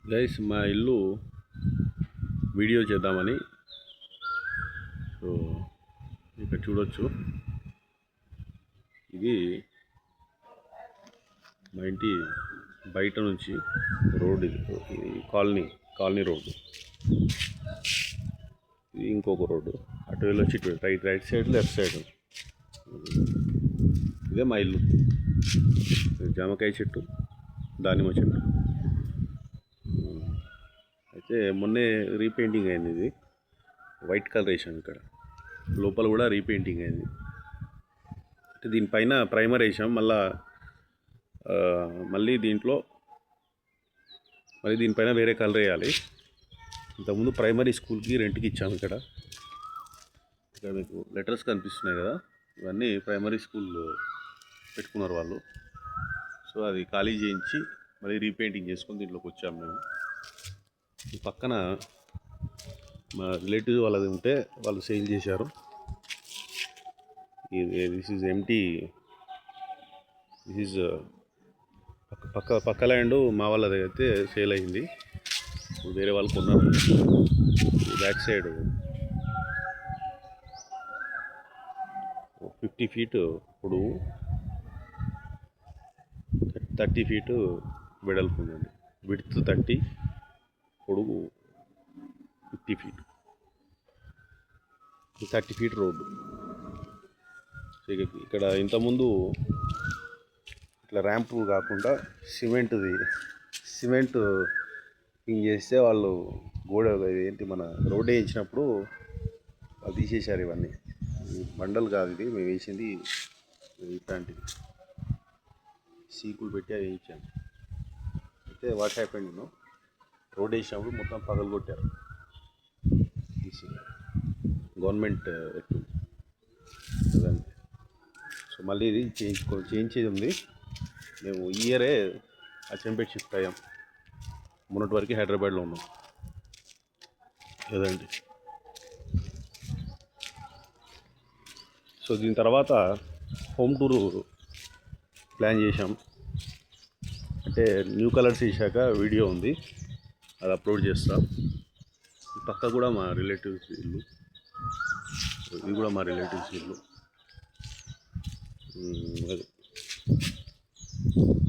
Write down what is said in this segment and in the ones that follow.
Guys మా ఇల్లు video చేద్దామని సో ఇక్కడ చూడొచ్చు. ఇది మా ఇంటి బయట నుంచి రోడ్. ఇది కాలనీ రోడ్డు. ఇది ఇంకొక రోడ్డు. అటు వెళ్ళొచ్చి ఇటు రైట్ సైడ్ లెఫ్ట్ సైడ్. ఇదే మా ఇల్లు. జామకాయ చెట్టు, దానిమ్మ చెట్టు. అయితే మొన్నే రీపెయింటింగ్ అయింది. ఇది వైట్ కలర్ వేసాం. ఇక్కడ లోపల కూడా రీపెయింటింగ్ అయింది. అంటే దీనిపైన ప్రైమర్ వేసాం. మళ్ళీ దీనిపైన వేరే కలర్ వేయాలి. ఇంతకుముందు ప్రైమరీ స్కూల్కి రెంట్కి ఇచ్చాము. ఇక్కడ మీకు లెటర్స్ కనిపిస్తున్నాయి కదా, ఇవన్నీ ప్రైమరీ స్కూల్ పెట్టుకున్నారు వాళ్ళు. సో అది ఖాళీ చేయించి మళ్ళీ రీపెయింటింగ్ చేసుకొని దీంట్లోకి వచ్చాము మేము. ఈ పక్కన మా రిలేటివ్ వాళ్ళది ఉంటే వాళ్ళు సేల్ చేశారు. This is empty. This is పక్క ల్యాండ్ మా వాళ్ళది అయితే సేల్ అయింది. వేరే వాళ్ళు కొన్నారు. బ్యాక్ సైడ్ 50 feet పొడవు, 30 feet వెడల్పు ఉందండి. విడ్త్ 30, పొడవు 50 feet. 30 feet road. ఇక్కడ ఇంతకుముందు ఇట్లా ర్యాంపు కాకుండా సిమెంట్ చేస్తే వాళ్ళు గోడ ఏంటి మన రోడ్డు వేయించినప్పుడు వాళ్ళు తీసేశారు. ఇవన్నీ బండలు కాదు, ఇది మేము వేసింది ఇట్లాంటిది సీకులు పెట్టి అది వేయించాను. అయితే వాట్ హ్యాపెండ్ రోడ్ వేసినప్పుడు మొత్తం పగలు కొట్టారు. గవర్నమెంట్ ఎత్తుంది అదండి. సో మళ్ళీ ఇది చేయించేది ఉంది. మేము ఈ ఇయరే అచ్చంపేట షిఫ్ట్ అయ్యాం. మొన్నటి వరకు హైదరాబాద్లో ఉన్నాం కదండి. సో దీని తర్వాత హోమ్ టూరు ప్లాన్ చేశాం. అంటే న్యూ కలర్స్ వేసాక వీడియో ఉంది, అది అప్లోడ్ చేస్తాం. పక్క కూడా మా రిలేటివ్స్ ఇల్లు, ఇది కూడా మా రిలేటివ్స్ ఇల్లు.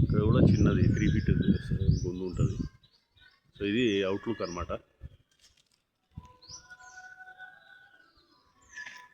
ఇక్కడ కూడా చిన్నది 3 feet ముందు ఉంటుంది. సో ఇది అవుట్లుక్ అనమాట.